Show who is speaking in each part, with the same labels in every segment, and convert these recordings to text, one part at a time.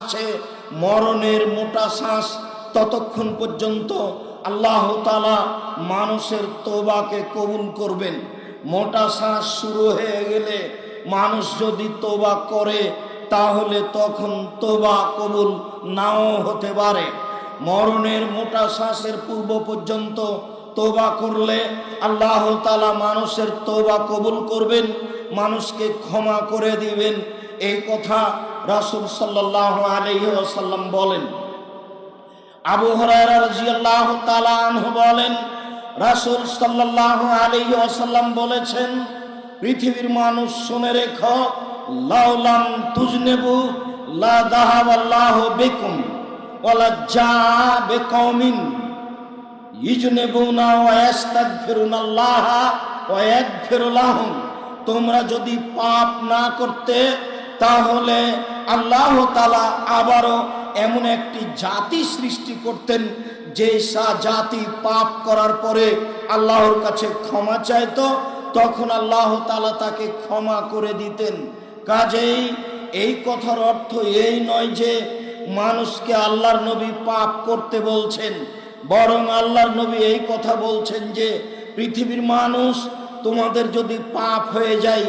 Speaker 1: আছে মরণের মোটা শ্বাস, ততক্ষণ পর্যন্ত আল্লাহ তাআলা মানুষের তওবাকে কবুল করবেন। মোটা শ্বাস শুরু হয়ে গেলে মানুষ যদি তওবা করে তাহলে তখন তওবা কবুল নাও হতে পারে। মরণের মোটা শ্বাসের পূর্ব পর্যন্ত তওবা করলে আল্লাহ তাআলা মানুষের তওবা কবুল করবেন, মানুষকে ক্ষমা করে দিবেন। এই কথা রাসূল সাল্লাল্লাহু আলাইহি ওয়াসাল্লাম বলেন। আবু হুরায়রা রাদিয়াল্লাহু তাআলা আনহু বলেন, রাসূল সাল্লাল্লাহু আলাইহি ওয়াসাল্লাম বলেছেন, পৃথিবীর মানুষ শুনে রেখো, লাউলাম তুজনেবু লা যাহাবাল্লাহু বিকুম ওয়ালা জাআ বিকওমিন ইজনেবুনা ওয়া ইস্তাগফিরুনাল্লাহ ওয়া ইয়াগফিরু লাহুম। তোমরা যদি পাপ না করতে তাহলে আল্লাহ তাআলা আবারও এমন একটি জাতি সৃষ্টি করতেন যে জাতি পাপ করার পরে আল্লাহর কাছে ক্ষমা চাইতো, তখন আল্লাহ তাআলা তাকে ক্ষমা করে দিতেন। কাজেই এই কথার অর্থ এই নয় যে মানুষকে আল্লাহর নবী পাপ করতে বলছেন, বরং আল্লাহর নবী এই কথা বলছেন যে পৃথিবীর মানুষ তোমাদের যদি পাপ হয়ে যায়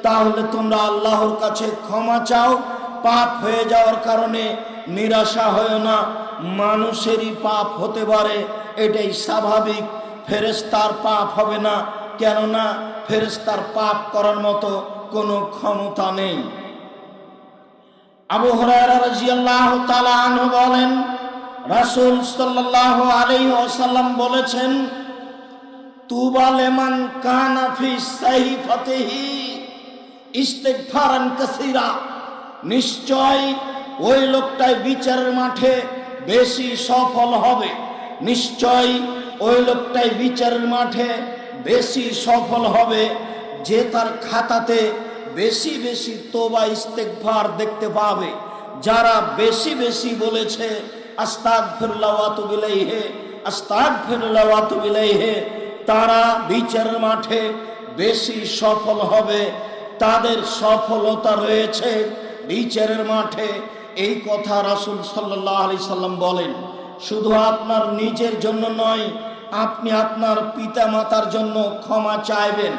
Speaker 1: তাহলে তোমরা আল্লাহর কাছে ক্ষমা চাও। পাপ হয়ে যাওয়ার কারণে নিরাশা হয় না, মানুষেরই পাপ হতে পারে, এটাই স্বাভাবিক। ফেরেশতার পাপ হবে না, কেননা ফেরেশতার পাপ করার মতো কোনো ক্ষমতা নেই। আবু হুরায়রা রাদিয়াল্লাহু তাআলা আনহু বলেন, রাসূল সাল্লাল্লাহু আলাইহি ওয়াসাল্লাম বলেছেন, তুবা লিমান কানা ফি সাহিফাতিহি ইস্তিগফারান কাসীরা। নিশ্চয় ওই লোকটাই বিচারের মাঠে বেশি সফল হবে, নিশ্চয় ওই লোকটাই বিচারের মাঠে বেশি সফল হবে যে তার খাতাতে বেশি বেশি তওবা ইস্তিগফার দেখতে পাবে। যারা বেশি বেশি বলেছে আস্তাগফিরুল্লাহ ওয়া আতুবু ইলাইহি, আস্তাগফিরুল্লাহ ওয়া আতুবু ইলাইহি, তারা বিচারের মাঠে বেশি সফল হবে, তাদের সফলতা রয়েছে বিচারের মাঠে। এই কথা রাসূল সাল্লাল্লাহু আলাইহি সাল্লাম বলেন। শুধু আপনার নিজের জন্য নয়, আপনি আপনার পিতা মাতার জন্য ক্ষমা চাইবেন।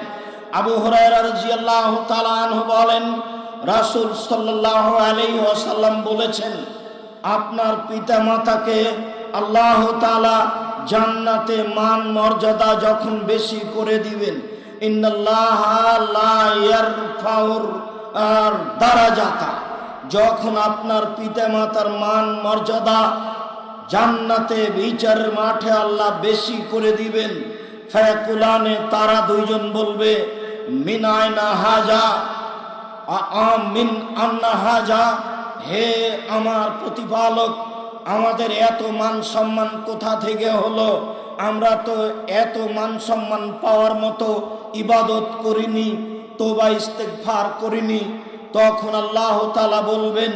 Speaker 1: আবু হুরায়রা রাদিয়াল্লাহু তাআলা আনহু বলেন, রাসূল সাল্লাল্লাহু আলাইহি ওয়াসাল্লাম বলেছেন, আপনার পিতা মাতাকে আল্লাহ তাআলা জান্নাতে মান মর্যাদা যখন বেশি করে দিবেন, ইন্নাল্লাহা লা ইয়ারফাউর দারাজাতা, যখন আপনার পিতা মাতার মান মর্যাদা জান্নাতে বিচারের মাঠে আল্লাহ বেশি করে দিবেন, ফায়াকুলানে, তারা দুইজন বলবে, মিন আইনা হাজা, মিন আন্না হাজা, হে আমার প্রতিপালক, আমাদের এত মান সম্মান কোথা থেকে হলো? আমরা তো এত মান সম্মান পাওয়ার মতো ইবাদত করিনি, তওবা ইস্তিগফার করিনি। তখন আল্লাহ তাআলা বলবেন,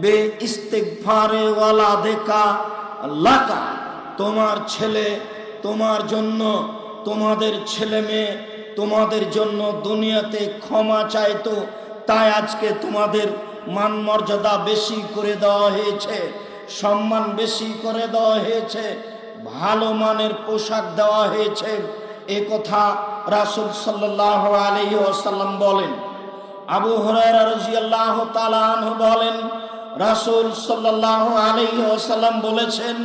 Speaker 1: বে ইস্তিগফারে ওয়ালাদেকা লাকা, তোমার ছেলে তোমার জন্য, তোমাদের ছেলে মেয়ে তোমাদের জন্য দুনিয়াতে ক্ষমা চাইতো, তাই আজকে তোমাদের মান মর্যাদা বেশি করে দেওয়া হয়েছে, সম্মান বেশি করে দেওয়া হয়েছে, ভালো মানের পোশাক দেওয়া হয়েছে। এ কথা রাসূল সাল্লাল্লাহু আলাইহি ওয়াসাল্লাম বলেন। আবু হুরায়রা রাদিয়াল্লাহু তাআলা আনহু বলেন, রাসূল সাল্লাল্লাহু আলাইহি ওয়াসাল্লাম বলেছেন,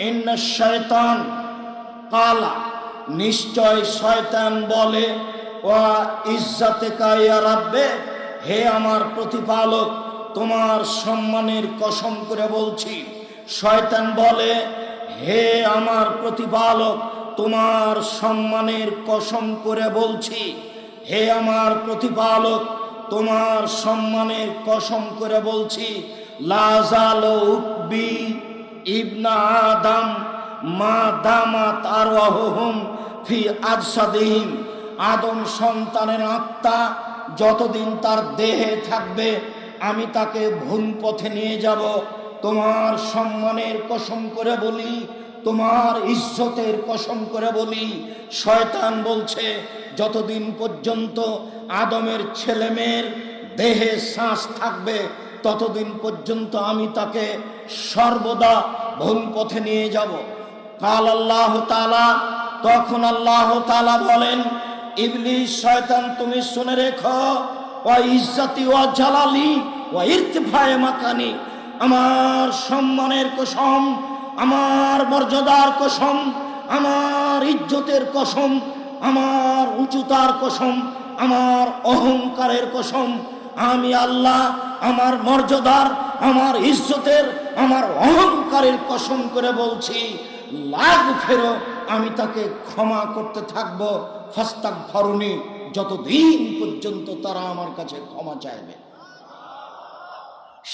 Speaker 1: ইন্নাশ শায়তান কালা, নিশ্চয় শয়তান বলে, ওয়া ইজ্জাতিকা ইয়া রাব্বে, হে আমার প্রতিপালক, তোমার সম্মানের কসম করে বলছি। শয়তান বলে, হে আমার প্রতিপালক, তোমার সম্মানের কসম করে বলছি, হে আমার প্রতিপালক, তোমার সম্মানের কসম করে বলছি, লা যালু উকবি ইবনা আদম মা দামাত আরওয়াহুহুম ফি আজসাদিহিম, আদম সন্তানের আত্মা যতদিন তার দেহে থাকবে আমি তাকে ভুল পথে নিয়ে যাব। তোমার সম্মানের কসম করে বলি, তোমার ইজ্জতের কসম করে বলি, শয়তান বলছে যতদিন পর্যন্ত আদমের ছেলে মেয়ের দেহে শ্বাস থাকবে ততদিন পর্যন্ত আমি তাকে সর্বদা ভুল পথে নিয়ে যাব। কাল আল্লাহ তাআলা, তখন আল্লাহ তাআলা বলেন, ইবলিস শয়তান তুমি শুনে রেখো, ওয়া ইজ্জতি ওয়া জালালি ওয়া ইরতিফায়ে মাকানি, আমার সম্মানের কসম, আমার মর্যাদার কসম, আমার ইজ্জতের কসম, আমার উচ্চতার কসম, আমার অহংকারের কসম, আমি আল্লাহ আমার মর্যাদার, আমার ইজ্জতের, আমার অহংকারের কসম করে বলছি, লাগ ফেরো, আমি তাকে ক্ষমা করতে থাকবো, ফাস্তাগফিরুনি, যতদিন পর্যন্ত তারা আমার কাছে ক্ষমা চাইবে।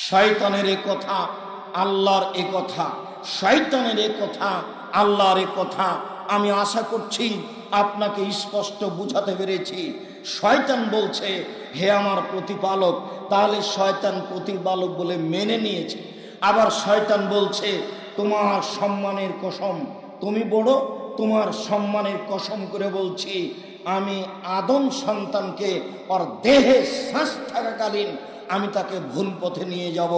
Speaker 1: শয়তানের এ কথা, আল্লাহর এ কথা, শয়তানের এ কথা, আল্লাহর এ কথা, আমি আশা করছি আপনাকে স্পষ্ট বুঝাতে পেরেছি। শয়তান বলছে হে আমার প্রতিপালক, তাহলে শয়তান প্রতিপালক বলে মেনে নিয়েছে। আবার শয়তান বলছে তোমার সম্মানের কসম, তুমি বড়, তোমার সম্মানের কসম করে বলছি, আমি আদম সন্তানকে ওর দেহে শ্বাস থাকাকালীন আমি তাকে ভুল পথে নিয়ে যাব।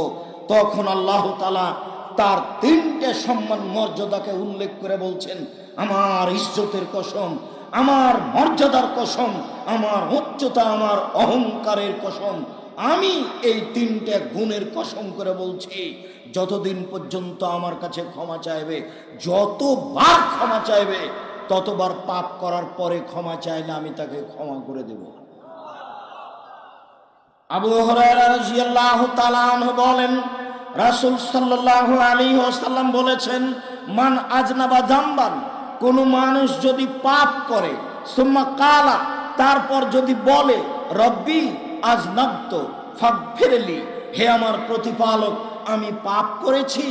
Speaker 1: তখন আল্লাহ তাআলা তার তিনটে সম্মান মর্যাদাকে উল্লেখ করে বলছেন, আমার ইজ্জতের কসম, আমার মর্যাদার কসম, আমার উচ্চতা, আমার অহংকারের কসম, আমি এই তিনটে গুণের কসম করে বলছি, যতদিন পর্যন্ত আমার কাছে ক্ষমা চাইবে, যতবার ক্ষমা চাইবে, ততবার পাপ করার পরে ক্ষমা চাইলে আমি তাকে ক্ষমা করে দেব। আবু হুরায়রা রাদিয়াল্লাহু তাআলা আনহু বলেন, রাসূল সাল্লাল্লাহু আলাইহি ওয়াসাল্লাম বলেছেন, মান আজনাবা যামবান, কোন মানুষ যদি পাপ করে, সুম্মা কালা, তারপর যদি বলে, রব্বি আজনাবতু ফাগফিরলি, হে আমার প্রতিপালক আমি পাপ করেছি,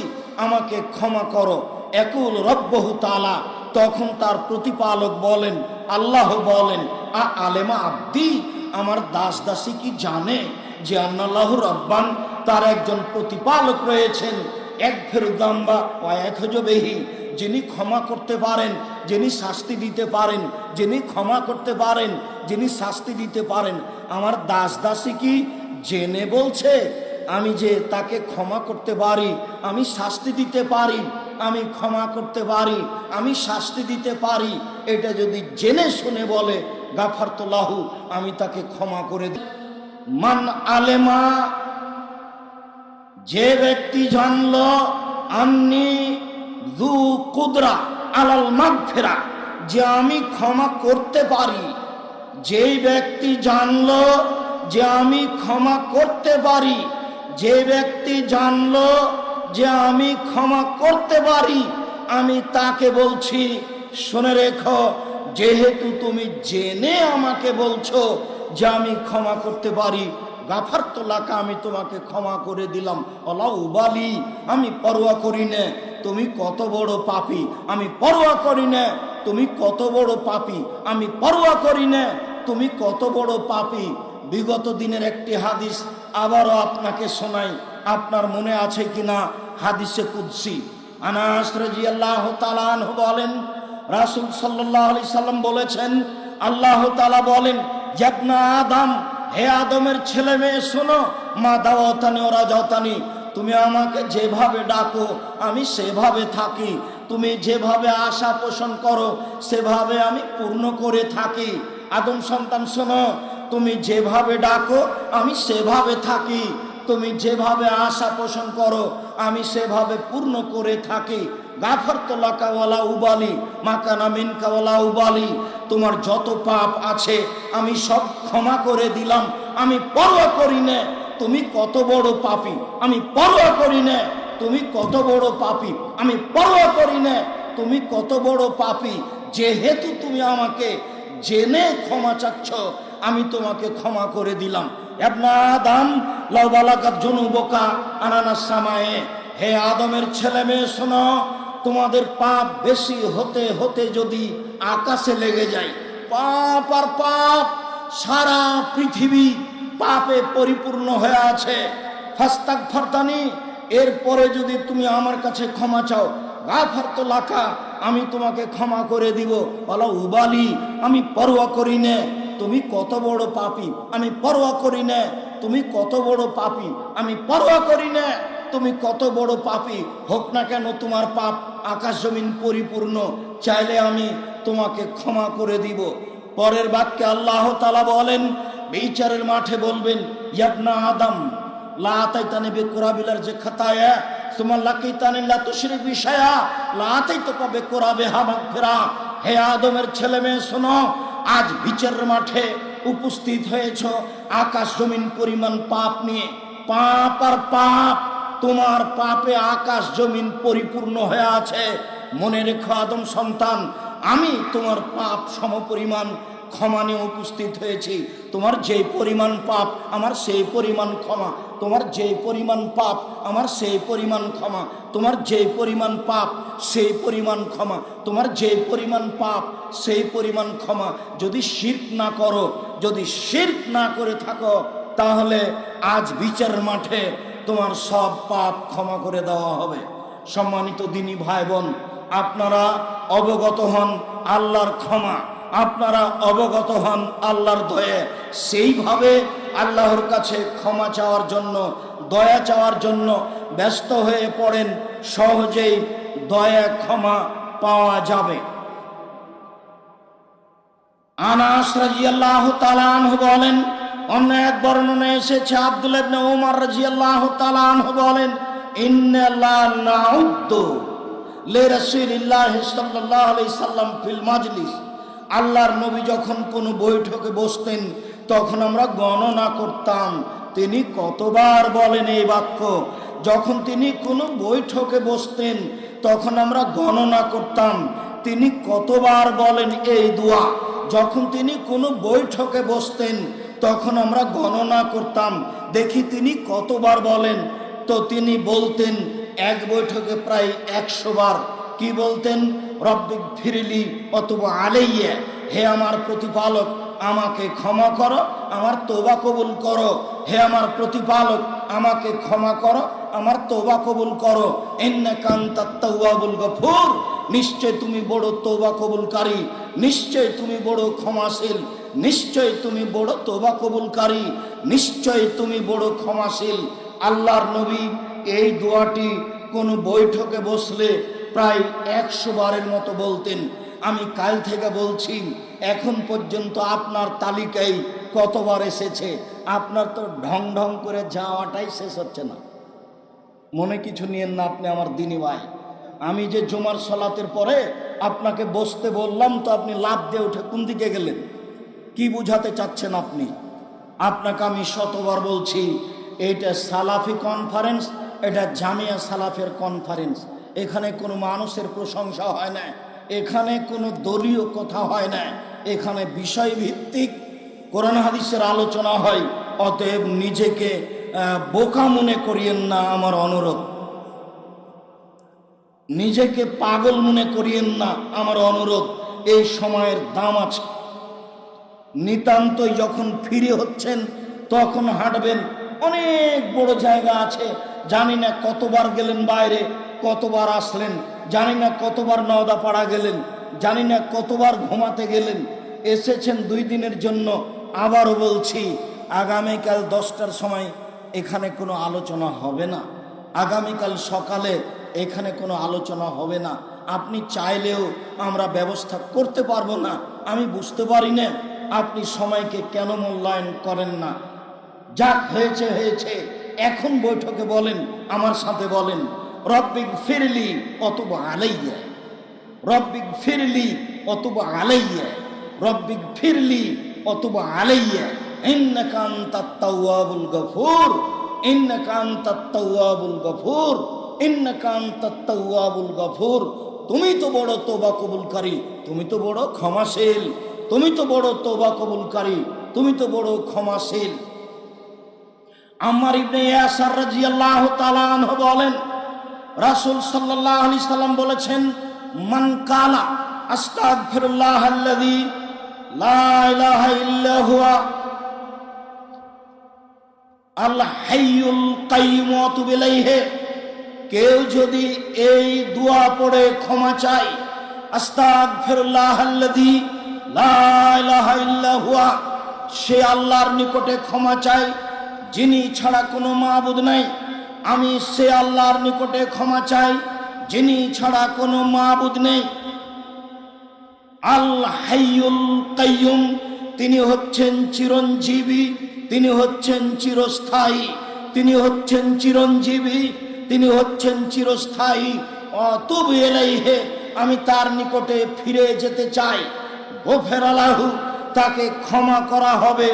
Speaker 1: আমাকে ক্ষমা করো, একুল রব্বহু তাআলা, তখন তার প্রতিপালক বলেন, আল্লাহ বলেন, আলেমা আব্দি, আমার দাস দাসী কি জানে যে আন্নাল্লাহু রব্বান, তার একজন প্রতিপালক রয়েছেন, এক ফেরুদাম্বা ও এক হজবেহি, যিনি ক্ষমা করতে পারেন, যিনি শাস্তি দিতে পারেন, যিনি ক্ষমা করতে পারেন, যিনি শাস্তি দিতে পারেন। আমার দাস দাসী কি জেনে বলছে আমি যে তাকে ক্ষমা করতে পারি, আমি শাস্তি দিতে পারি, আমি ক্ষমা করতে পারি, আমি শাস্তি দিতে পারি, এটা যদি জেনে শুনে বলে গাফারতু লাহু, আমি তাকে ক্ষমা করে দিই। মান আলেমা, যে ব্যক্তি জানল, আন্নি যু কুদরা আলাল মাগফিরা, যে আমি ক্ষমা করতে পারি, যেই ব্যক্তি জানল যে আমি ক্ষমা করতে পারি, যে ব্যক্তি জানল যে আমি ক্ষমা করতে পারি, আমি তাকে বলছি, শুনে রেখো, যেহেতু তুমি জেনে আমাকে বলছো যে আমি ক্ষমা করতে পারি, গাফারতু লাকা, আমি তোমাকে ক্ষমা করে দিলাম, ওয়ালা উবালি, আমি পরোয়া করি না তুমি কত বড় পাপী, আমি পরোয়া করি না তুমি কত বড় পাপী, আমি পরোয়া করি না তুমি কত বড় পাপী। বিগত দিনের একটি হাদিস আবারও আপনাকে শোনাই, আপনার মনে আছে কিনা, হাদিসে কুদসি। আনাস রাদিয়াল্লাহু তাআলা আনহু বলেন, রাসূল সাল্লাল্লাহু আলাইহি সাল্লাম বলেছেন, আল্লাহ তাআলা বলেন, ইবনা আদম, হে আদমের ছেলে মেয়ে শোনো, মা দাওয়াতানি ওয়া রাজাতানি, তুমি আমাকে যেভাবে ডাকো আমি সেভাবে থাকি, তুমি যেভাবে আশা পোষণ করো সেভাবে আমি পূর্ণ করে থাকি। আদম সন্তান শোনো, তুমি যেভাবে ডাকো আমি সেভাবে থাকি, তুমি যেভাবে আশা পোষণ করো আমি সেভাবে পূর্ণ করে থাকি। গাফারতু লাকা ওয়ালা উবালি মাকানা মিনকা ওয়ালা উবালি, তোমার যত পাপ আছে আমি সব ক্ষমা করে দিলাম, আমি পরোয়া করি না তুমি কত বড় পাপী, আমি পরোয়া করি না তুমি কত বড় পাপী, আমি পরোয়া করি না তুমি কত বড় পাপী। যেহেতু তুমি আমাকে জেনে ক্ষমা চাচ্ছ, আমি তোমাকে ক্ষমা করে দিলাম। ইবনা আদম লাউ বালাগাত যুনুবুকা আনানাস সামায়ে, হে আদমের ছেলে মেয়ে শোনো, তোমাদের পাপ বেশি হতে হতে যদি আকাশে লেগে যায়, পাপ আর পাপ, সারা পৃথিবী পাপে পরিপূর্ণ হয়ে আছে, ফাস্তাগফিরতানি, এরপরে যদি তুমি আমার কাছে ক্ষমা চাও, গাফারতু লাকা, আমি তোমাকে ক্ষমা করে দিব, ওয়ালা উবালি, আমি পরোয়া করি না তুমি কত বড় পাপী, আমি পরোয়া করি না। তুমি কত বড় পাপী, আমি পরোয়া করি না। তুমি কত বড় পাপী হোক না কেন, তোমার পাপ আকাশ জমিন পরিপূর্ণ, চাইলে আমি তোমাকে ক্ষমা করে দিব। পরের বাক্যে আল্লাহ তাআলা বলেন, বিচারের মাঠে বলবেন, ইয়াবনা আদম লা আতাইতানি বিকুরাবিলার যে খাতায়া সুম্মা লাকিতানি লা তুশরিক বিশায়া লা আতাইতুকা বিকুরাবিহা মাগফিরা। হে আদমের ছেলে মেয়ে শোনো, আজ বিচারের মাঠে উপস্থিত হয়েছ আকাশ জমিন পরিমাণ পাপ নিয়ে। পাপ আর পাপ, তোমার পাপে আকাশ জমিন পরিপূর্ণ হয়ে আছে। মনে রেখো আদম সন্তান, আমি তোমার পাপ সমপরিমাণ ক্ষমা নিয়ে উপস্থিত হয়েছি। তোমার যেই পরিমাণ পাপ আমার সেই পরিমাণ ক্ষমা, তোমার যেই পরিমাণ পাপ আমার সেই পরিমাণ ক্ষমা, তোমার যেই পরিমাণ পাপ সেই পরিমাণ ক্ষমা, তোমার যেই পরিমাণ পাপ সেই পরিমাণ ক্ষমা। যদি শিরক না করো, যদি শিরক না করে থাকো, তাহলে আজ বিচারের মাঠে তোমার সব পাপ ক্ষমা করে দেওয়া হবে। সম্মানিত দিনী ভাই বোন, আপনারা অবগত হন আল্লাহর ক্ষমা, আপনারা অবগত হন আল্লাহর দয়া। সেইভাবে আল্লাহর কাছে ক্ষমা চাওয়ার জন্য, দয়া চাওয়ার জন্য ব্যস্ত হয়ে পড়েন, সহজেই দয়া ক্ষমা পাওয়া যাবে। আনাস রাদিয়াল্লাহু তাআলা আনহু বলেন, অন্য এক বর্ণনায় এসেছে আব্দুল্লাহ ইবনে ওমর রাদিয়াল্লাহু তাআলা আনহু বলেন, ইন্না লা নাউদ্দু লিরাসূলিল্লাহি সাল্লাল্লাহু আলাইহি সাল্লাম ফিল মাজলিস। আল্লাহর নবী যখন কোনো বৈঠকে বসতেন তখন আমরা গণনা করতাম তিনি কতবার বলেন এই বাক্য। যখন তিনি কোনো বৈঠকে বসতেন তখন আমরা গণনা করতাম তিনি কতবার বলেন এই দোয়া। যখন তিনি কোনো বৈঠকে বসতেন তখন আমরা গণনা করতাম দেখি তিনি কতবার বলেন। তো তিনি বলতেন এক বৈঠকে প্রায় 100 বার। কি বলতেন? রব্বিক ফিরলি অথবা আলাইয়া, হে আমার প্রতিপালক আমাকে ক্ষমা করো, আমার তওবা কবুল করো। হে আমার প্রতিপালক আমাকে ক্ষমা করো, আমার তওবা কবুল করো। ইন্নাকা আনতাত তাওয়াবুল গফুর, নিশ্চয় তুমি বড় তওবা কবুলকারী, নিশ্চয় তুমি বড় ক্ষমাশীল, নিশ্চয় তুমি বড় তওবা কবুলকারী, নিশ্চয় তুমি বড় ক্ষমাশীল। আল্লাহর নবী এই দোয়াটি কোনো বৈঠকে বসলে প্রায় 100 বারের মতো বলতেন। আমি কাল থেকে বলছি, এখন পর্যন্ত আপনার তালিকায় কতবার এসেছে? আপনার তো ঢং ঢং করে যাওয়াটাই শেষ হচ্ছে না। মনে কিছু নিয়েন না আপনি আমার দিনী ভাই। আমি যে জুমার সালাতের পরে আপনাকে বসতে বললাম, তো আপনি লাফ দিয়ে উঠে কোন দিকে গেলেন? কি বুঝাতে চাচ্ছেন আপনি? আপনাকে আমি শতবার বলছি, এটা সালাফি কনফারেন্স, এটা জামিয়া সালাফের কনফারেন্স। এখানে কোনো মানুষের প্রশংসা হয় না, এখানে কোনো দলীয় কথা হয় না, এখানে বিষয়ভিত্তিক কোরআন হাদিসের আলোচনা হয়। অতএব নিজেকে বোকা মনে করিয়েন না, আমার অনুরোধ। নিজেকে পাগল মনে করিয়েন না, আমার অনুরোধ। এই সময়ের দাম আছে। নিতান্তই যখন ফিরে হচ্ছেন তখন হাঁটবেন, অনেক বড় জায়গা আছে। জানি না কতবার গেলেন বাইরে, কতবার আসলেন, জানি না কতবার নওদাপাড়া গেলেন, জানি না কতবার ঘুমাতে গেলেন। এসেছেন 2 দিনের জন্য। আবারও বলছি, আগামীকাল 10টার সময় এখানে কোনো আলোচনা হবে না। আগামীকাল সকালে এখানে কোনো আলোচনা হবে না। আপনি চাইলেও আমরা ব্যবস্থা করতে পারবো না। আমি বুঝতে পারি না আপনি সময়কে কেন মূল্যায়ন করেন না। যাক হয়েছে হয়েছে, এখন বৈঠকে বলেন, আমার সাথে বলেন, রব্বিক ফিরলি অতবা আলাইয়া, রব্বিক ফিরলি অতবা আলাইয়া, রব্বিক ফিরলি অতবা আলাইয়া, ইন্নাকা আনতাত তাওয়াবুল গফুর, ইন্নাকা আনতাত তাওয়াবুল গফুর, ইন্নাকা আনতাত তাওয়াবুল গফুর। তুমি তো বড় তওবা কবুলকারী, তুমি তো বড় ক্ষমাশীল, তুমি তো বড় তওবা কবুলকারী, তুমি তো বড় ক্ষমাশীল। আম্মার ইবনে ইয়াসার রাদিয়াল্লাহু তাআলা আনহু বলেন, রাসূল সাল্লাল্লাহু আলাইহি সাল্লাম বলেছেন, মান কালা আস্তাগফিরুল্লাহাল্লাযী লা ইলাহা ইল্লা হুয়া আল হাইয়ুল কাইয়্যুম ওয়া তুব ইলাইহি, কেউ যদি এই দোয়া পড়ে ক্ষমা চায়, আস্তাগফিরুল্লাহাল্লাযী লা ইলাহা ইল্লা হুয়া, সে আল্লাহর নিকটে ক্ষমা চাই যিনি ছাড়া কোনো মাবুদ নাই। আমি সে আল্লাহর নিকটে ক্ষমা চাই যিনি ছাড়া কোনো মাবুদ নেই। আল হাইয়ুল কাইয়ুম, তিনি হচ্ছেন চিরঞ্জীবী, তিনি হচ্ছেন চিরস্থায়ী, তিনি হচ্ছেন চিরঞ্জীবী, তিনি হচ্ছেন চিরস্থায়ী। অতুবু ইলাইহি, আমি তার নিকটে ফিরে যেতে চাই। গফিরা লাহু, তাকে ক্ষমা করা হবে।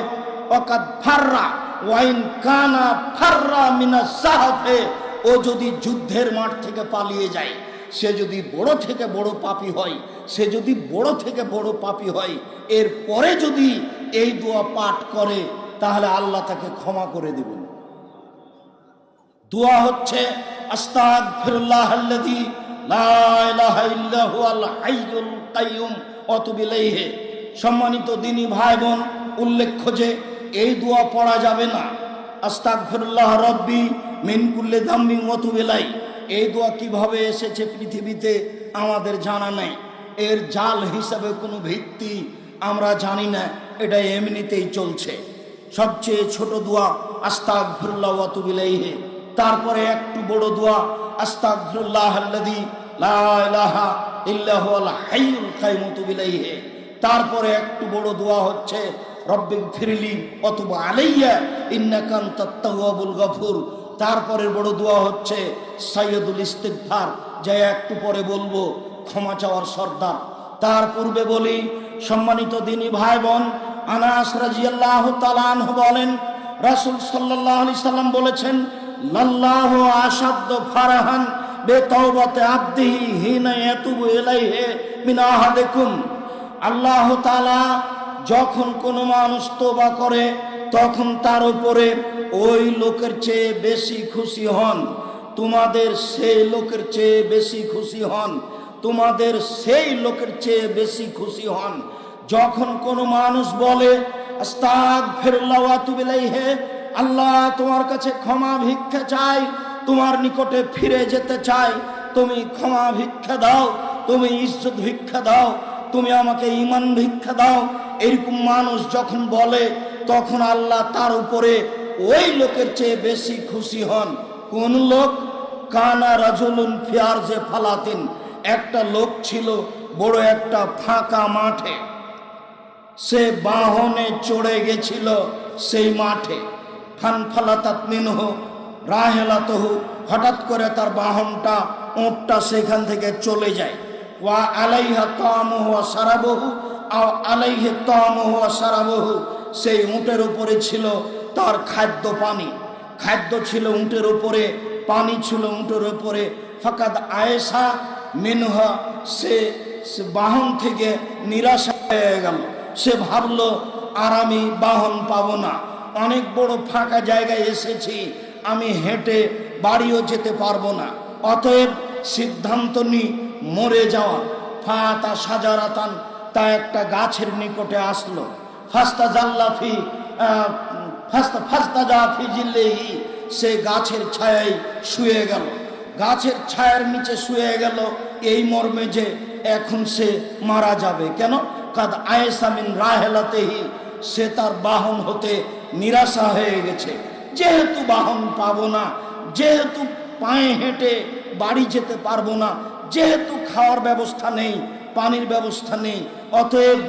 Speaker 1: ওয়াকাদ ফাররা ওয়াইন কানা ফাররা মিনাস সাহাফে, ও যদি যুদ্ধের মাঠ থেকে পালিয়ে যায়, সে যদি বড় থেকে বড় পাপী হয়, সে যদি বড় থেকে বড় পাপী হয়, এর পরে যদি এই দোয়া পাঠ করে, তাহলে আল্লাহ তাকে ক্ষমা করে দিবেন। দোয়া হচ্ছে আস্তাগফিরুল্লাহাল্লাযী লা ইলাহা ইল্লা হুয়াল হাইয়ুল কাইয়ুম ওয়া তুবু ইলাইহি। সম্মানিত দিনী ভাই বোন, উল্লেখ্য যে এই দোয়া পড়া যাবে না। আস্তাগফিরুল্লাহ রাব্বি মিন কুল্লি যামবিন ওয়া তুবু ইলাইহি, এই দোয়া কিভাবে এসেছে পৃথিবীতে আমাদের জানা নেই। এর জাল হিসাবে কোনো ভিত্তি আমরা জানি না, এটা এমনিতেই চলছে। সবচেয়ে ছোট দোয়া আস্তাগফিরুল্লাহ ওয়া তুবু ইলাইহি, তারপরে একটু বড় দোয়া আস্তাগফিরুল্লাহাল্লাযী লা ইলাহা ইল্লা হুয়াল হাইয়ুল কাইয়ুম ওয়া তুবু ইলাইহি, তারপরে একটু বড় দোয়া হচ্ছে রব্বিগফিরলি ওয়া তুব আলাইয়া ইন্নাকা আনতাত তাওয়াবুল গফুর, তারপরে বড় দোয়া হচ্ছে সাইয়্যিদুল ইস্তিগফার, যা একটু পরে বলবো, ক্ষমা চাওয়ার সর্দার। তার পূর্বে বলি, সম্মানিত দিনী ভাই বোন, আনাস রাদিয়াল্লাহু তাআলা আনহু বলেন, রাসূল সাল্লাল্লাহু আলাইহি সাল্লাম বলেছেন, লাল্লাহু আশাদ্দু ফারহান বিতাওবাতি আবদিহি হিনা ইয়াতুবু ইলাইহি মিন আহাদিকুম। আল্লাহ তাআলা যখন কোনো মানুষ তওবা করে, তখন তার উপরে ওই লোকের চেয়ে বেশি খুশি হন, তোমাদের সেই লোকের চেয়ে বেশি খুশি হন, তোমাদের সেই লোকের চেয়ে বেশি খুশি হন। যখন কোনো মানুষ বলে আস্তাগফিরুল্লাহ ওয়া আতুবু ইলাইহি, আল্লাহ তোমার কাছে ক্ষমা ভিক্ষা চাই, তোমার নিকটে ফিরে যেতে চাই, তুমি ক্ষমা ভিক্ষা দাও, তুমি ইজ্জত ভিক্ষা দাও, তুমি আমাকে ঈমান ভিক্ষা দাও, এরকম মানুষ যখন বলে, তখন আল্লাহ তার উপরে ওই লোকের চেয়ে বেশি খুশি হন। কোন লোক? কানা রাজুলুন ফি আরজি ফালাতিন, একটা লোক ছিল বড় একটা ফাঁকা মাঠে, সে বাহনে চড়ে গেছিল সেই মাঠে। ফানফালাতাত মিনহু রাহিলাতুহু, হঠাৎ করে তার বাহনটা, ওঁটটা সেখান থেকে চলে যায়। ওয়া আলাইহা তা'মুহু ওয়া শারাবুহু আও আলাইহি তা'মুহু ওয়া শারাবুহু, সেই উটের উপরে ছিল তার খাদ্য পানি, খাদ্য ছিল উটের উপরে, পানি ছিল উটের উপরে। ফাকাদ আয়েশা মিনহা, সে বাহন থেকে নিরাশা হয়ে গেল, সে ভাবলো আর আমি বাহন পাবো না, অনেক বড় ফাঁকা জায়গায় এসেছি, আমি হেঁটে বাড়িও যেতে পারবো না, অতএব সিদ্ধান্ত নি মরে যাওয়া। ফাতা সাজারাতান, তা একটা গাছের নিকটে আসলো। ফাস্তা জাল্লাফি ফাস্তা জাফি জিল্লেহি, সে গাছের ছায়ায় শুয়ে গেল, গাছের ছায়ার নিচে শুয়ে গেল, এই মর্মে যে এখন সে মারা যাবে। কেন? কাদ আয়েশা মিন রাহিলাতিহি, সে তার বাহন হতে নিরাশা হয়ে গেছে, যেহেতু বাহন পাবো না, যেহেতু পায়ে হেঁটে বাড়ি যেতে পারবো না, যেহেতু খাওয়ার ব্যবস্থা নেই, পানির ব্যবস্থা নেই, অতএব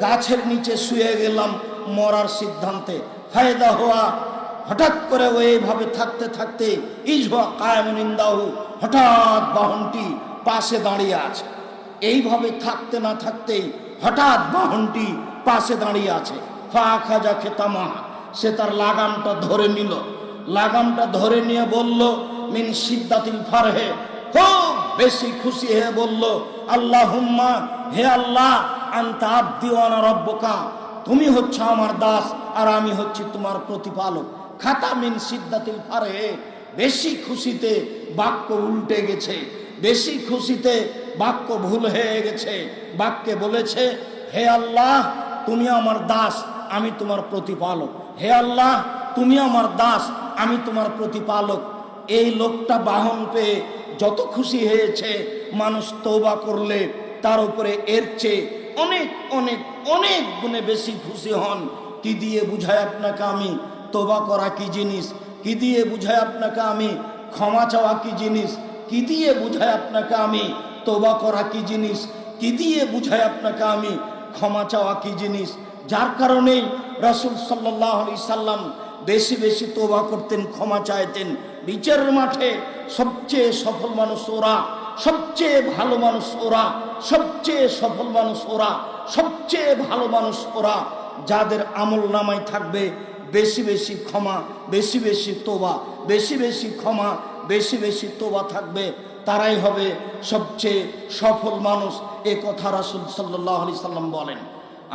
Speaker 1: গাছের নিচে শুয়ে গেলাম মরার সিদ্ধান্তে। ফায়দা হওয়া, হঠাৎ করে ওইভাবে থাকতে থাকতে ইজওয়া কায়মুন ইনদাহু, হঠাৎ বাহনটি পাশে দাঁড়িয়ে আছে। এইভাবে থাকতে না থাকতেই হঠাৎ বাহনটি পাশে দাঁড়িয়ে আছে। ফাখাজা খেতামা, সে তার লাগামটা ধরে নিল, লাগামটা ধরে নিয়ে বলল, মিন শিদ্দাতিল ফারহে, খুব বেশি খুশি হয়ে বলল, আল্লাহুম্মা, হে আল্লাহ, আনতা আবদি ওয়া আনা রাব্বুকা, তুমি হচ্ছে আমার দাস আর আমি হচ্ছি তোমার প্রতিপালক। খাতা মিন শিদ্দাতিল ফারহে, বেশি খুশিতে বাক্য উল্টে গেছে, বেশি খুশিতে বাক্য ভুল হয়ে গেছে। বাক্যে বলেছে, হে আল্লাহ তুমি আমার দাস, আমি তোমার প্রতিপালক, হে আল্লাহ তুমি আমার দাস, আমি তোমার প্রতিপালক। এই লোকটা বাহন পেয়ে যত খুশি হয়েছে, মানুষ তওবা করলে তার উপরে এর চেয়ে অনেক অনেক অনেক গুণে বেশি খুশি হন। কি দিয়ে বুঝায় আপনাকে আমি তওবা করা কি জিনিস? কি দিয়ে বুঝায় আপনাকে আমি ক্ষমা চাওয়া কি জিনিস? কি দিয়ে বুঝায় আপনাকে আমি তওবা করা কি জিনিস? কি দিয়ে বুঝায় আপনাকে আমি ক্ষমা চাওয়া কি জিনিস? যার কারণেই রাসূল সাল্লাল্লাহু আলাইহি সাল্লাম বেশি বেশি তওবা করতেন, ক্ষমা চাইতেন। বিচারের মাঠে সবচেয়ে সফল মানুষ ওরা, সবচেয়ে ভালো মানুষ ওরা, সবচেয়ে সফল মানুষ ওরা, সবচেয়ে ভালো মানুষ ওরা, যাদের আমল নামায় থাকবে বেশি বেশি ক্ষমা, বেশি বেশি তওবা, বেশি বেশি ক্ষমা, বেশি বেশি তওবা থাকবে, তারাই হবে সবচেয়ে সফল মানুষ। এ কথা রাসূল সাল্লাল্লাহু আলাইহি সাল্লাম বলেন।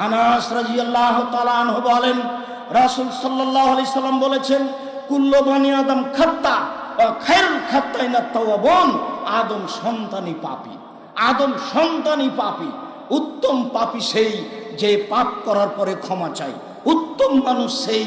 Speaker 1: আনাস রাদিয়াল্লাহু তাআলা আনহু বলেন, রাসূল সাল্লাল্লাহু আলাইহি সাল্লাম বলেছেন, কুল্লু বানি আদম খাত্তা ওয়া খায়রুল খাত্তাইনা তাওয়াবুন। আদম সন্তানই পাপী, আদম সন্তানই পাপী। উত্তম পাপী সেই যে পাপ করার পরে ক্ষমা চায়। উত্তম মানুষ সেই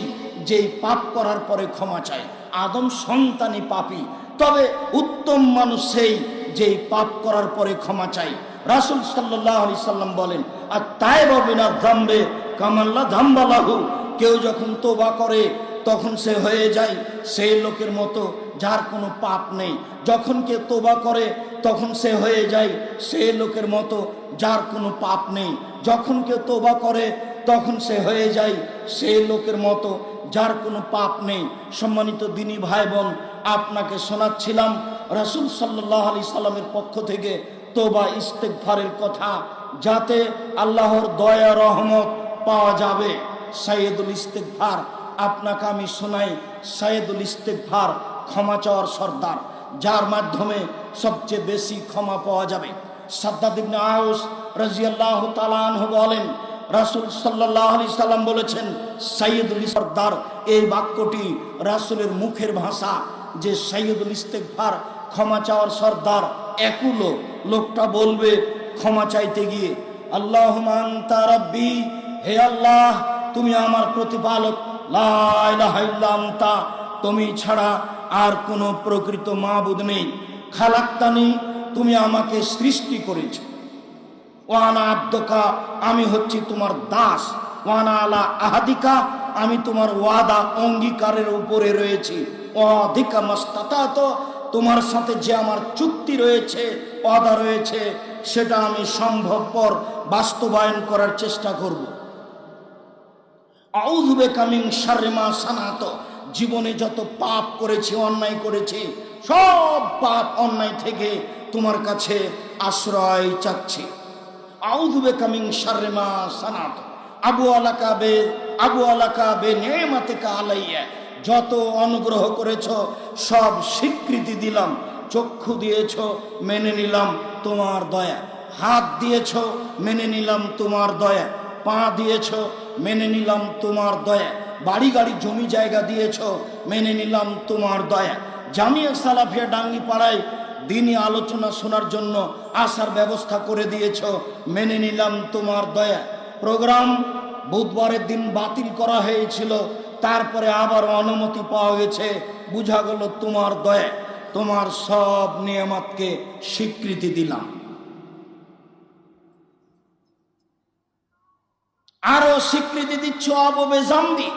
Speaker 1: যে পাপ করার পরে ক্ষমা চায়। আদম সন্তানই পাপী, তবে উত্তম মানুষ সেই যে পাপ করার পরে ক্ষমা চায়। রাসূল সাল্লাল্লাহু আলাইহি সাল্লাম বলেন, আর তাইবা বিনা যামবে কামাল্লা যামবালাহু। কেউ যখন তওবা করে তখন সে হয়ে যায় সেই লোকের মতো যার কোনো পাপ নেই। যখন কেউ তওবা করে তখন সে হয়ে যায় সেই লোকের মতো যার কোনো পাপ নেই। যখন কেউ তওবা করে তখন সে হয়ে যায় সেই লোকের মতো যার কোনো পাপ নেই। সম্মানিত দিনী ভাই বোন, আপনাকে শোনাচ্ছিলাম রাসূল সাল্লাল্লাহু আলাইহি সাল্লামের পক্ষ থেকে তওবা ইস্তেগফারের কথা, যাতে আল্লাহর দয়া রহমত পাওয়া যাবে। সাইয়্যিদুল ইস্তেগফার আপনাকে আমি শোনাই। সাইয়্যিদুল ইস্তেগফার ক্ষমা চাওয়ার সর্দার, যার মাধ্যমে সবচেয়ে বেশি ক্ষমা পাওয়া যাবে। সাদ্দাদ ইবনে আউস রাদিয়াল্লাহু তাআলা আনহু বলেন, রাসূল সাল্লাল্লাহু আলাইহি সাল্লাম বলেছেন, সাইয়্যিদুল সর্দার, এই বাক্যটি রাসূলের মুখের ভাষা যে সাইয়্যিদুল ইস্তেগফার ক্ষমা চাওয়ার সর্দার। একুলো লোকটা বলবে ক্ষমা চাইতে গিয়ে, আল্লাহুম্মা আনতা রাব্বি, হে আল্লাহ তুমি আমার প্রতিপালক, লা ইলাহা ইল্লা আনতা, তুমি ছাড়া আর কোনো প্রকৃত মাবুদ নেই। খালাক্তানি, তুমি আমাকে সৃষ্টি করেছো। ওয়ানা আব্দুকা, আমি হচ্ছি তোমার দাস। ওয়ানা আলা আহাদিকা, আমি তোমার ওয়াদা অঙ্গীকারের উপরে রয়েছি। ওয়াদিকা মাস্তাতাত, তোমার সাথে যে আমার চুক্তি রয়েছে, ওয়াদা রয়েছে, সেটা আমি সম্ভবপর বাস্তবায়ন করার চেষ্টা করব। আউযু বিকা মিন শাররি মা সানাত, জীবনে যত পাপ করেছি, অন্যায় করেছি, সব পাপ অন্যায় থেকে তোমার কাছে আশ্রয় চাচ্ছি। আউযু বিকা মিন শাররি মা সানাত আবু আলাকা বে নি'মাতিকা আলাইয়া, যত অনুগ্রহ করেছ সব স্বীকৃতি দিলাম। চক্ষু দিয়েছ, মেনে নিলাম তোমার দয়া। হাত দিয়েছ, মেনে নিলাম তোমার দয়া। পা দিয়েছ, মেনে নিলাম তোমার দয়া। বাড়ি গাড়ি জমি জায়গা দিয়েছ, মেনে নিলাম তোমার দয়া। জামিয়া সালাফিয়া ডাঙ্গিপাড়ায় দিনী আলোচনা শোনার জন্য আসার ব্যবস্থা করে দিয়েছ, মেনে নিলাম তোমার দয়া। প্রোগ্রাম বুধবারের দিন বাতিল করা হয়েছিল, তারপরে আবার অনুমতি পাওয়া গেছে, বুঝা গেল তোমার দয়া। তোমার সব নিয়ামতকে স্বীকৃতি দিলাম। আরো স্বীকৃতি দিচ্ছ, আববে জামবি,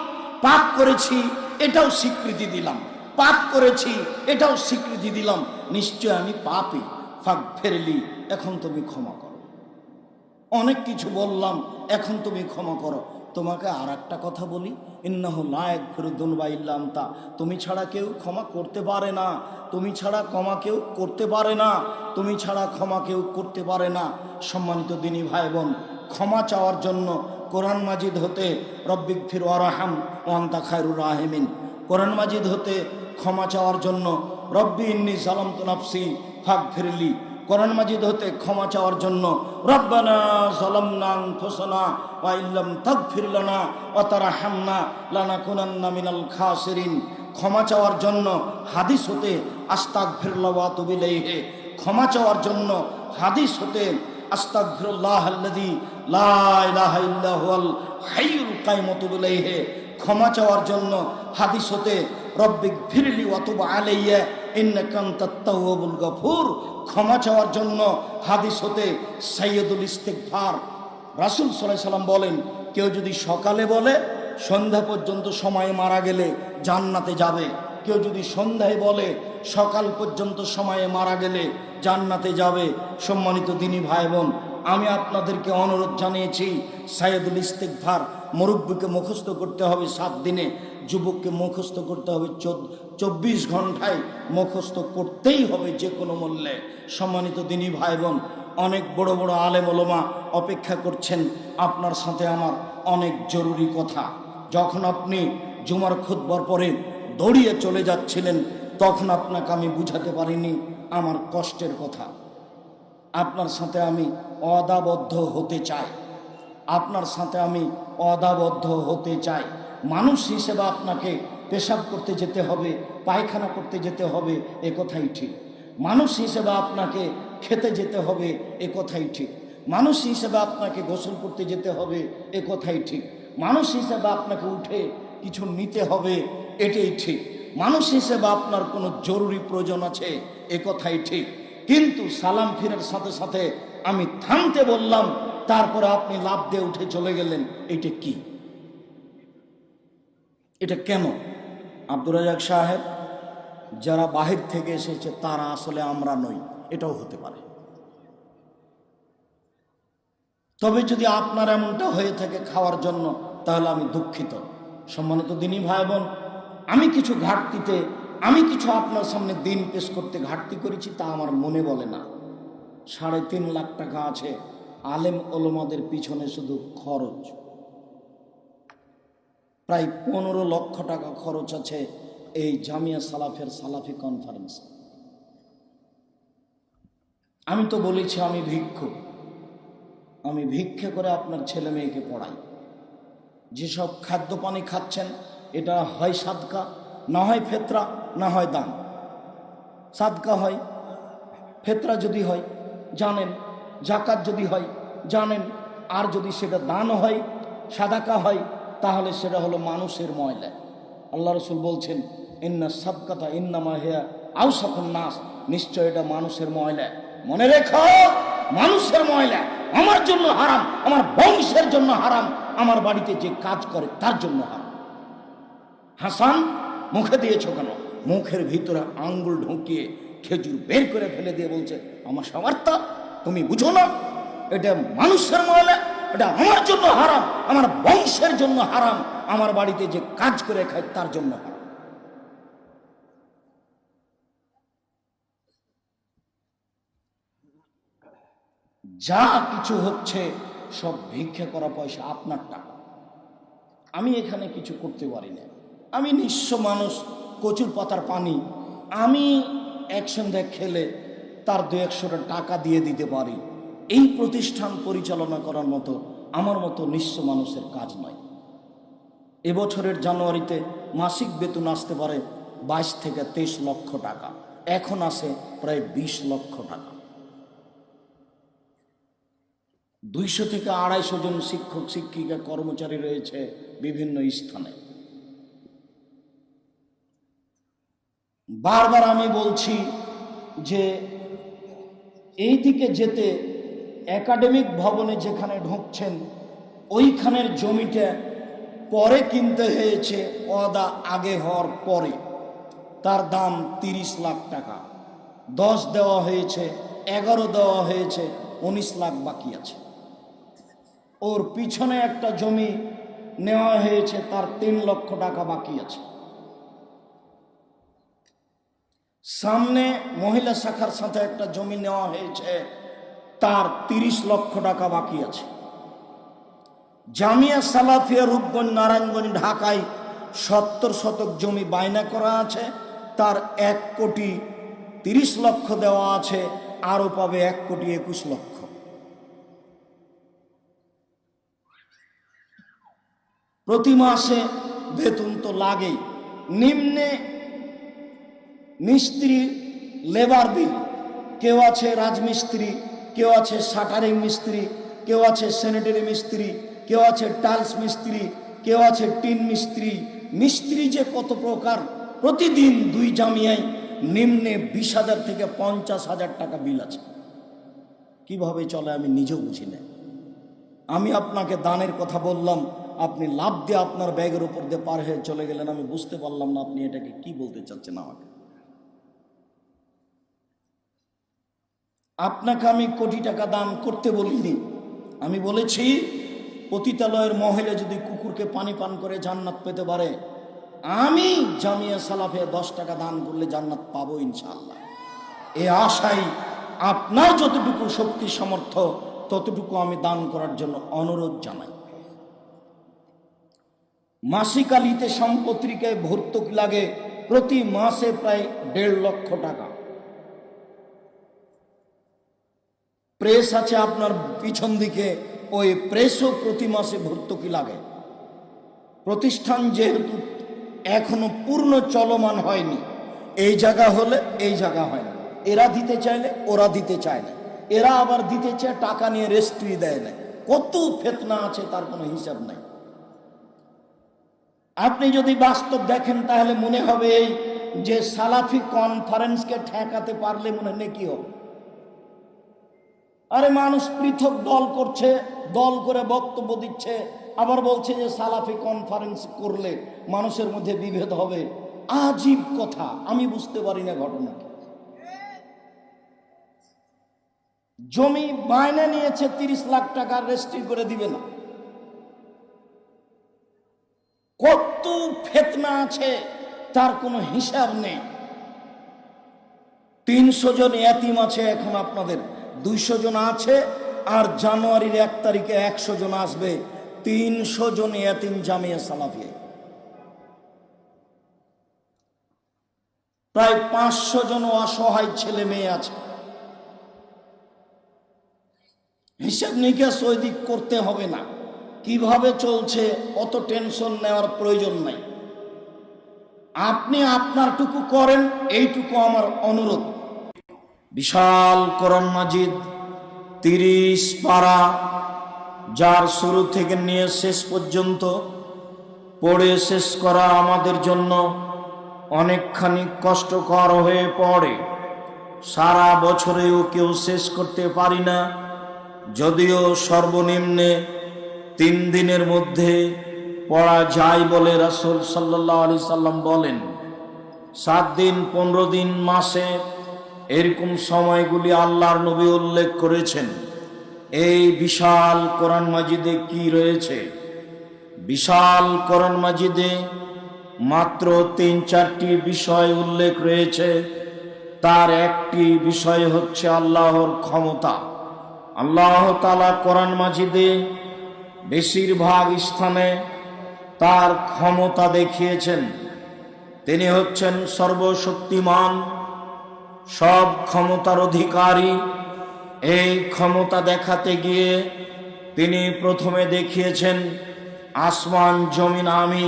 Speaker 1: পাপ করেছি এটাও স্বীকৃতি দিলাম। পাপ করেছি এটাও স্বীকৃতি দিলাম, নিশ্চয় আমি পাপী। ফাগফিরলি, এখন তুমি ক্ষমা করো। অনেক কিছু বললাম, এখন তুমি ক্ষমা করো। তোমাকে আর একটা কথা বলি, ইন্নাহু লা ইয়াগফিরু যুনুবা ইল্লা আনতা, তুমি ছাড়া কেউ ক্ষমা করতে পারে না। তুমি ছাড়া ক্ষমা কেউ করতে পারে না। তুমি ছাড়া ক্ষমা কেউ করতে পারে না। সম্মানিত দিনী ভাই বোন, ক্ষমা চাওয়ার জন্য কোরআন মাজিদ হতে রব্বিগফির ওয়ারহাম ওয়া আনতা খায়রুর রাহিমিন, কোরআন মাজিদ হতে ক্ষমা চাওয়ার জন্য রব্বি ইন্নী যালামতু নাফসি ফাগফিরলি, কোরআন মাজিদ হতে ক্ষমা চাওয়ার জন্য রব্বানা যালামনা আনফুসানা ওয়া ইল্লাম তাগফির লানা ওয়া তারহামনা লানাকুনান্না মিনাল খাসিরিন, ক্ষমা চাওয়ার জন্য হাদিস হতে আস্তাগফিরুল্লাহ ওয়া আতুবু ইলাইহি, ক্ষমা চাওয়ার জন্য হাদিস হতে আস্তাগফিরুল্লাহাল্লাযী লা ইলাহা ইল্লা হুয়াল হাইয়ুল কাইয়ুম ওয়া আতুবু ইলাইহি, ক্ষমা চাওয়ার জন্য হাদিস হতে রব্বিগফিরলি ওয়া তুব আলাইয়া ইন্নাকা আনতাত তাওয়াবুল গফুর, ক্ষমা চাওয়ার জন্য হাদিস হতে সাইয়্যিদুল ইস্তিগফার রাসূল সাল্লাল্লাহু আলাইহি সাল্লাম বলেন, কেউ যদি সকালে বলে সন্ধ্যা পর্যন্ত সময়ে মারা গেলে জান্নাতে যাবে, কেউ যদি সন্ধ্যায় বলে সকাল পর্যন্ত সময়ে মারা গেলে জান্নাতে যাবে। সম্মানিত দিনী ভাই বোন, আমি আপনাদেরকে অনুরোধ জানিয়েছি, সাইয়্যিদুল ইস্তিগফার মুরব্বিকে মুখস্থ করতে হবে 7 দিনে, যুবককে মুখস্থ করতে হবে 24 ঘন্টায়, মুখস্থ করতেই হবে যে কোনো মূল্যে। সম্মানিত দিনী ভাই বোন, অনেক বড় বড় আলেম ওলামা অপেক্ষা করছেন, আপনার সাথে আমার অনেক জরুরি কথা। যখন আপনি জুমার খুতবার পরে দৌড়িয়ে চলে যাচ্ছিলেন, তখন আপনাকে আমি বুঝাতে পারিনি আমার কষ্টের কথা। আপনার সাথে আমি অদাবদ্ধ হতে চাই, আপনার সাথে আমি অদাবদ্ধ হতে চাই। মানুষ হিসেবে আপনাকে পেশাব করতে যেতে হবে, পায়খানা করতে যেতে হবে, এ কথাই ঠিক। মানুষ হিসেবে আপনাকে খেতে যেতে হবে, এ কথাই ঠিক। মানুষ হিসেবে আপনাকে গোসল করতে যেতে হবে, এ কথাই ঠিক। মানুষ হিসেবে আপনাকে উঠে কিছু নিতে হবে, এটাই ঠিক। মানুষ হিসেবে আপনার কোনো জরুরি প্রয়োজন আছে, এ কথাই ঠিক। কিন্তু সালাম ফিরার সাথে সাথে আমি থামতে বললাম, তারপরে আপনি লাফ দিয়ে উঠে চলে গেলেন, এটা কি? এটা কেন? আব্দুর রাজ্জাক সাহেব, যারা বাহির থেকে এসেছে তারা আসলে আমরা নই, এটাও হতে পারে। তবে যদি আপনার এমনটা হয়ে থাকে খাওয়ার জন্য, তাহলে আমি দুঃখিত। সম্মানিত দিনী ভাই বোন, আমি কিছু ঘাটতিতে, আমি কিছু আপনার সামনে দিন পেশ করতে ঘাটতি করেছি, তা আমার মনে বলে না। 3.5 লাখ টাকা আছে আলেম ওলামাদের পিছনে শুধু খরচ, প্রায় 15 লক্ষ টাকা খরচ আছে এই জামিয়া সালাফের সালাফি কনফারেন্স। আমি তো বলেছি আমি ভিক্ষুক, আমি ভিক্ষা করে আপনার ছেলে মেয়েকে পড়াই। যেসব খাদ্য পানি খাচ্ছেন, এটা হয় সাদকা, না হয় ফেতরা, না হয় দান। সাদকা হয়, ফেতরা যদি হয় জানেন, জাকাত যদি হয় জানেন, আর যদি সেটা দান হয়, সাদাকা হয়, তাহলে সেটা হলো মানুষের ময়লা। আল্লাহ রাসূল বলছেন, ইন্না সাদকাতা ইন্নামা হিয়া আওসাকুন নাস, নিশ্চয় এটা মানুষের ময়লা। মনে রেখো, মানুষের ময়লা আমার জন্য হারাম, আমার বংশের জন্য হারাম, আমার বাড়িতে যে কাজ করে তার জন্য হারাম। হাসান, মুখে দিয়েছো কেন? মুখের ভিতরে আঙ্গুল ঢুকিয়ে খেজুর বের করে ফেলে দিয়ে বলছে, আমার সমার্থ তুমি বুঝো না, এটা মানুষের ময়লা, এটা আমার জন্য হারাম, আমার বংশের জন্য হারাম, আমার বাড়িতে যে কাজ করে খায় তার জন্য হারাম। যা কিছু হচ্ছে সব ভিক্ষা করা পয়সা, আপনার টাকা। আমি এখানে কিছু করতে পারি না, আমি নিঃস্ব মানুষ, কচুর পাতার পানি। আমি এক সন্ধ্যায় খেলে তার 200-100 টাকা দিয়ে দিতে পারি। এই প্রতিষ্ঠান পরিচালনা করার মতো আমার মতো নিঃস্ব মানুষের কাজ নয়। এবছরের জানুয়ারিতে মাসিক বেতন আসতে পারে 22 থেকে 23 লক্ষ টাকা, এখন আসে প্রায় 20 লক্ষ টাকা। 200 থেকে 250 জন শিক্ষক শিক্ষিকা কর্মচারী রয়েছে বিভিন্ন স্থানে। বারবার আমি বলছি যে এই দিকে যেতে একাডেমিক ভবনে যেখানে ঢুকছেন, ওইখানের জমিটা পরে কিনতে হয়েছে, ওয়াদা আগে হওয়ার পরে। তার দাম 30 লাখ টাকা, 10 দেওয়া হয়েছে, 11 দেওয়া হয়েছে, 19 লাখ বাকি আছে। ওর পিছনে একটা জমি নেওয়া হয়েছে, তার 3 লক্ষ টাকা বাকি আছে। সামনে মহিলা শাখার সাথে একটা জমি নেওয়া হয়েছে, তার 30 লক্ষ টাকা বাকি আছে। জামিয়া সালাফিয়া রূপগঞ্জ নারায়ণগঞ্জ ঢাকায় 70 শতক জমি বায়না করা আছে, তার 1,30 লক্ষ দেওয়া আছে, আরো পাবে 1,21 লক্ষ। প্রতি মাসে বেতন তো লাগেই, নিম্নে মিস্ত্রি লেবার বিল, কেউ আছে রাজমিস্ত্রি, কেউ আছে শাটারিং মিস্ত্রি, কেউ আছে স্যানিটারি মিস্ত্রি, কেউ আছে টাইলস মিস্ত্রি, কেউ আছে টিন মিস্ত্রি। মিস্ত্রি যে কত প্রকার, প্রতিদিন 2 জামিয়ায় নিম্নে 20,000 থেকে 50,000 টাকা বিল আছে। কিভাবে চলে আমি নিজেও বুঝি না। আমি আপনাকে দানের কথা বললাম, আপনি লাভ দিয়ে আপনার ব্যাগের উপর দিয়ে পার হয়ে চলে গেলেন। আমি বুঝতে পারলাম না আপনি এটাকে কি বলতে চাচ্ছেন আমাকে। আপনাকে আমি কোটি টাকা দান করতে বলিনি। আমি বলেছি পতিতালয়ের মহিলা যদি কুকুরকে পানি পান করে জান্নাত পেতে পারে, আমি জামিয়া সালাফে 10 টাকা দান করলে জান্নাত পাবো ইনশাআল্লাহ। এই আশাই আপনার যতটুকু শক্তি সামর্থ্য ততটুকু আমি দান করার জন্য অনুরোধ জানাই। মাসিক আলিতে সম্পত্রিকায় ভর্তুকি লাগে প্রতি মাসে প্রায় 1.5 লক্ষ টাকা। প্রেস আছে আপনার পিছন দিকে, ওই প্রেসও প্রতি মাসে ভর্তুকি লাগে। প্রতিষ্ঠান যেহেতু এখনো পূর্ণ চলমান হয়নি, এই জায়গা হলে এই জায়গা হয় না, এরা দিতে চাইলে ওরা দিতে চায় না, এরা আবার দিতে চায় টাকা নিয়ে রেস্ট্রি দেয় না। কত ফেতনা আছে তার কোনো হিসাব নাই। আপনি যদি বাস্তব দেখেন তাহলে মনে হবে এই যে সালাফি কনফারেন্সকে ঠেকাতে পারলে মনে নেকি হবে। আরে মানুষ পৃথক দল করছে, দল করে বক্তব্য দিচ্ছে, আবার বলছে যে সালাফি কনফারেন্স করলে মানুষের মধ্যে বিভেদ হবে। আজীব কথা, আমি বুঝতে পারি না ঘটনা। জমি বায়না নিয়েছে 30 লাখ টাকা, রেজিস্ট্রি করে দিবে না। কত ফিতনা আছে তার কোনো হিসাব নেই। 300 জন এতিম আছে এখন আপনাদের, 200 জন আছে, আর জানুয়ারির 1 তারিখে 100 জন আসবে। 300 জন এতিম জামিয়া সালাফিয়া। প্রায় 500 জন অসহায় ছেলে মেয়ে আছে। হিসাব নিকাশ ওই দিক করতে হবে না, কিভাবে চলছে অত টেনশন নেওয়ার প্রয়োজন নাই। আপনি আপনারটুকু করেন, এইটুকু আমার অনুরোধ। বিশাল কোরআন মাজিদ 30 পারা, যার শুরু থেকে নিয়ে শেষ পর্যন্ত পড়ে শেষ করা আমাদের জন্য অনেকখানি কষ্টকর হয়ে পড়ে। সারা বছরেও কেউ শেষ করতে পারি না, যদিও সর্বনিম্নে 3 দিনের মধ্যে পড়া যায় বলে রাসূল সাল্লাল্লাহু আলাইহি সাল্লাম বলেন। 7 দিন, 15 দিন, মাসে, এরকম সময়গুলি আল্লাহর নবী উল্লেখ করেছেন। এই বিশাল কোরআন মাজিদে কি রয়েছে? বিশাল কোরআন মাজিদে মাত্র 3-4টি বিষয় উল্লেখ রয়েছে। তার একটি বিষয় হচ্ছে আল্লাহর ক্ষমতা। আল্লাহ তাআলা কোরআন মাজিদে বেশিরভাগ স্থানে তার ক্ষমতা দেখিয়েছেন। তিনি হচ্ছেন সর্বশক্তিমান, সব ক্ষমতার অধিকারী। এই ক্ষমতা দেখাতে গিয়ে তিনি প্রথমে দেখিয়েছেন আসমান জমিন আমি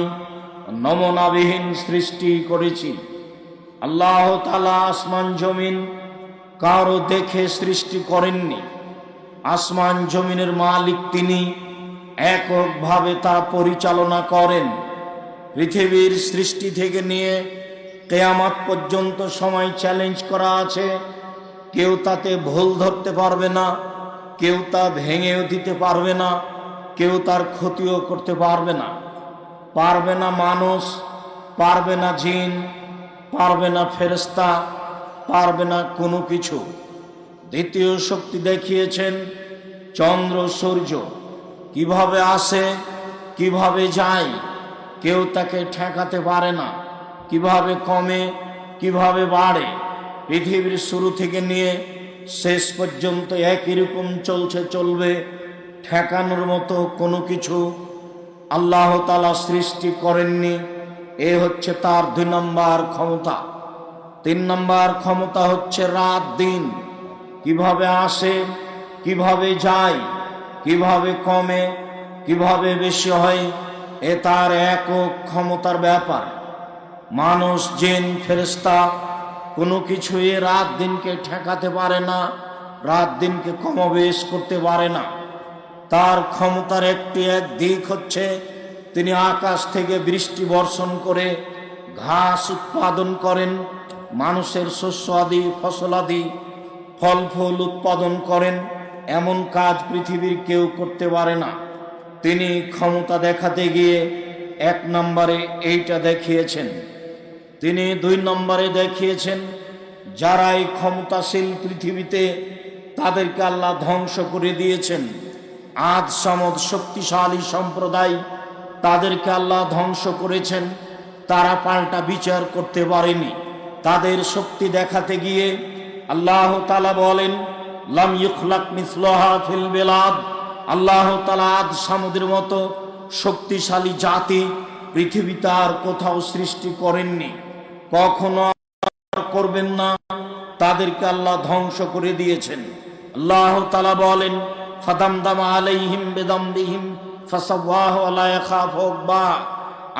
Speaker 1: নমুনাবিহীন সৃষ্টি করেছি। আল্লাহ তাআলা আসমান জমিন কারো দেখে সৃষ্টি করেননি। আসমান জমিনের মালিক তিনি, এককভাবে তা পরিচালনা করেন। পৃথিবীর সৃষ্টি থেকে নিয়ে কিয়ামত পর্যন্ত সময় চ্যালেঞ্জ করা আছে। কেউ তাতে ভুল ধরতে পারবে না, কেউ তা ভেঙেও দিতে পারবে না, কেউ তার ক্ষতিও করতে পারবে না। পারবে না মানুষ, পারবে না জিন, পারবে না ফেরেশতা, পারবে না কোনো কিছু। দ্বিতীয় শক্তি দেখিয়েছেন চন্দ্র সূর্য কিভাবে আসে, কিভাবে যায়, কেউ তাকে ঠেকাতে পারে না। কিভাবে কমে, কিভাবে বাড়ে, পৃথিবীর শুরু থেকে নিয়ে শেষ পর্যন্ত একই রকম চলছে, চলবে। ঠেকানোর মতো কোনো কিছু আল্লাহ তাআলা সৃষ্টি করেননি। এ হচ্ছে তার 2 নম্বর ক্ষমতা। 3 নম্বর ক্ষমতা হচ্ছে রাত দিন কিভাবে আসে, কিভাবে যায়, কিভাবে কমে, কিভাবে বেশি হয়, এ তার একক ক্ষমতার ব্যাপার। মানুষ, জিন, ফেরেশতা কোনো কিছুই রাত দিনকে ঠেকাতে পারে না, রাত দিনকে কমবেশ করতে পারে না। তার ক্ষমতার এক দিক হচ্ছে তিনি আকাশ থেকে বৃষ্টি বর্ষণ করে ঘাস উৎপাদন করেন, মানুষের শস্য আদি, ফসল আদি, ফল ফুল উৎপাদন করেন। এমন কাজ পৃথিবীর কেউ করতে পারে না। তিনি ক্ষমতা দেখাতে গিয়ে 1 নম্বরে এইটা দেখিয়েছেন। তিনি 2 নম্বরে দেখিয়েছেন যারা এই ক্ষমতাশীল পৃথিবীতে, তাদেরকে আল্লাহ ধ্বংস করে দিয়েছেন। আদ সামদ শক্তিশালী সম্প্রদায়, তাদেরকে আল্লাহ ধ্বংস করেছেন। তারা পাল্টা বিচার করতে পারেনি। তাদের শক্তি দেখাতে গিয়ে আল্লাহ তাআলা বলেন, লাম ইখলাক মিসলাহা ফিল বিলাদ। আল্লাহ তাআলা আদ সামুদের মতো শক্তিশালী জাতি পৃথিবীতে আর কোথাও সৃষ্টি করেননি, কখনো করবেন না। তাদেরকে আল্লাহ ধ্বংস করে দিয়েছেন। আল্লাহ তাআলা বলেন, ফাদামদামা আলাইহিম বিদামবিহিম ফাসাওয়াহু লা ইয়াখাফু উকবা।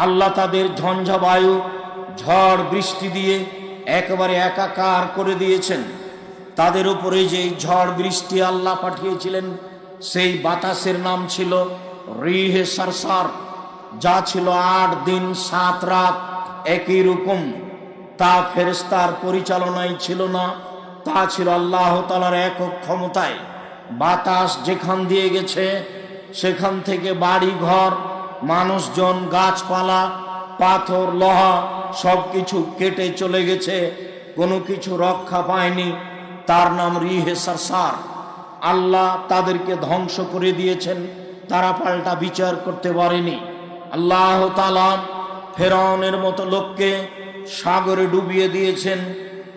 Speaker 1: আল্লাহ তাদের ঝঞ্ঝা বায়ু, ঝড় বৃষ্টি দিয়ে একেবারে একাকার করে দিয়েছেন। তাদের উপরে যে ঝড় বৃষ্টি আল্লাহ পাঠিয়েছিলেন, সেই বাতাসের নাম ছিল রিহে সারসার, যা ছিল 8 দিন 7 রাত একই রকম। তা ফেরেশতার পরিচালনায় ছিল না, তা ছিল আল্লাহ তাআলার একক ক্ষমতায়। বাতাস যেখান দিয়ে গেছে, সেখান থেকে বাড়ি ঘর, মানুষজন, গাছপালা, পাথর, লোহা সবকিছু কেটে চলে গেছে, কোনো কিছু রক্ষা পায়নি। তার নাম রিহে সারসার। আল্লাহ তাদেরকে ধ্বংস করে দিয়েছেন, তারা পাল্টা বিচার করতে পারেনি। আল্লাহ তাআলা ফেরাউনের মতো লোককে সাগরে ডুবিয়ে দিয়েছেন,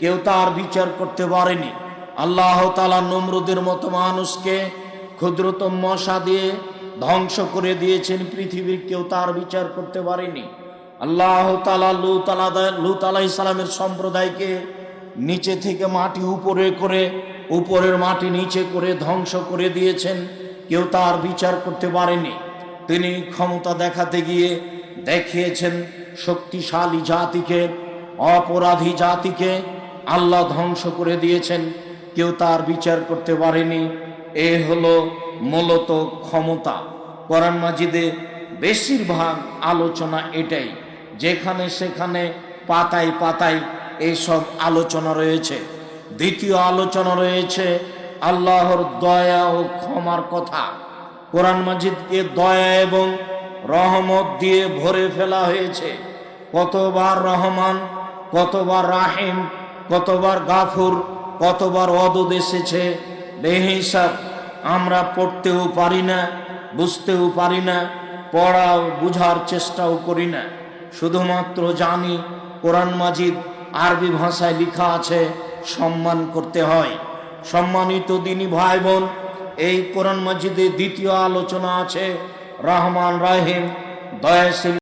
Speaker 1: কেউ তার বিচার করতে পারেনি। আল্লাহ তাআলা নমরুদের মতো মানুষকে ক্ষুদ্রতম মশা দিয়ে ধ্বংস করে দিয়েছেন, পৃথিবীর কেউ তার বিচার করতে পারেনি। আল্লাহ তাআলা লূত আলাইহিস সালামের সম্প্রদায়কে নিচে থেকে মাটি উপরে করে, উপরের মাটি নিচে করে ধ্বংস করে দিয়েছেন, কেউ তার বিচার করতে পারেনি। তিনি ক্ষমতা দেখাতে গিয়ে দেখিয়েছেন শক্তিশালী জাতিকে, অপরাধী জাতিকে আল্লাহ ধ্বংস করে দিয়েছেন, কেউ তার বিচার করতে পারেনি। এ হলো মূলত ক্ষমতা। কোরআন মাজিদে বেশিরভাগ আলোচনা এটাই, যেখানে সেখানে পাতায় পাতায় এইসব আলোচনা রয়েছে। দ্বিতীয় আলোচনা রয়েছে আল্লাহর দয়া ও ক্ষমার কথা। কোরআন মাজিদকে দয়া এবং রহমত দিয়ে ভরে ফেলা হয়েছে। কতবার রহমান, কতবার রাহিম, কতবার গাফুর, কতবার ওয়াদুদ এসেছে বেহিসাব। আমরা পড়তেও পারি না, বুঝতেও পারি না, পড়াও বুঝার চেষ্টাও করি না। শুধুমাত্র জানি কোরআন মাজিদ আরবি ভাষায় লেখা আছে, সম্মান করতে হয়। সম্মানিত দিনী ভাই বোন, এই কোরআন মাজিদে দ্বিতীয় আলোচনা আছে রহমান রাহিম, দয়াশীল